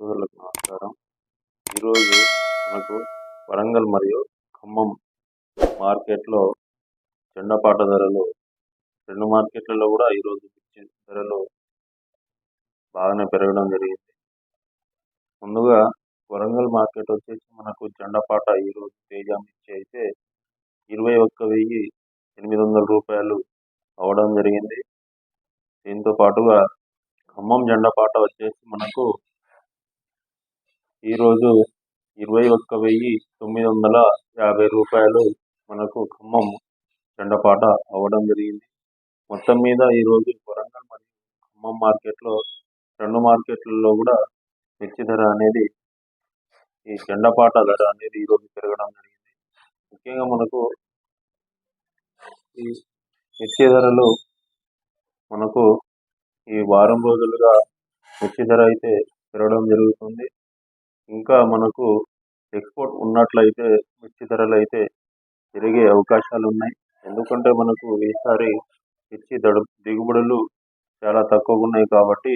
సోదరులకు నమస్కారం. ఈరోజు మనకు వరంగల్ మరియు ఖమ్మం మార్కెట్లో జొన్నపాట ధరలు, రెండు మార్కెట్లలో కూడా ఈరోజు మిర్చి ధరలు బాగానే పెరగడం జరిగింది. ముందుగా వరంగల్ మార్కెట్ వచ్చేసి మనకు జొన్నపాట ఈరోజు తేజ మిర్చి అయితే 21,800 రూపాయలు అవ్వడం జరిగింది. దీంతో పాటుగా ఖమ్మం జొన్నపాట వచ్చేసి మనకు ఈరోజు 21,950 రూపాయలు మనకు ఖమ్మం జొన్నపాట అవ్వడం జరిగింది. మొత్తం మీద ఈరోజు వరంగల్ మరియు ఖమ్మం మార్కెట్లో, రెండు మార్కెట్లలో కూడా మిర్చి ధర అనేది, ఈ జొన్నపాట ధర అనేది ఈరోజు పెరగడం జరిగింది. ముఖ్యంగా మనకు ఈ మిర్చి ధరలు మనకు ఈ వారం రోజులుగా మిర్చి ధర అయితే పెరగడం జరుగుతుంది. ఇంకా మనకు ఎక్స్పోర్ట్ ఉన్నట్లయితే మిర్చి ధరలు అయితే పెరిగే అవకాశాలు ఉన్నాయి. ఎందుకంటే మనకు ఈసారి మిర్చి దిగుబడులు చాలా తక్కువగా ఉన్నాయి కాబట్టి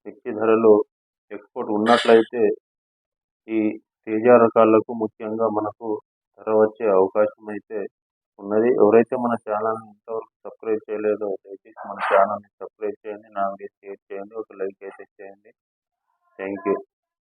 మిర్చి ధరలు ఎక్స్పోర్ట్ ఉన్నట్లయితే ఈ తేజ రకాలకు ముఖ్యంగా మనకు ధర వచ్చే అవకాశం అయితే ఉన్నది. ఎవరైతే మన ఛానల్ని ఇంతవరకు సబ్స్క్రైబ్ చేయలేదో దయచేసి మన ఛానల్ని సబ్స్క్రైబ్ చేయండి, నా వీడియో షేర్ చేయండి, ఒక లైక్ అయితే చేయండి. Thank you.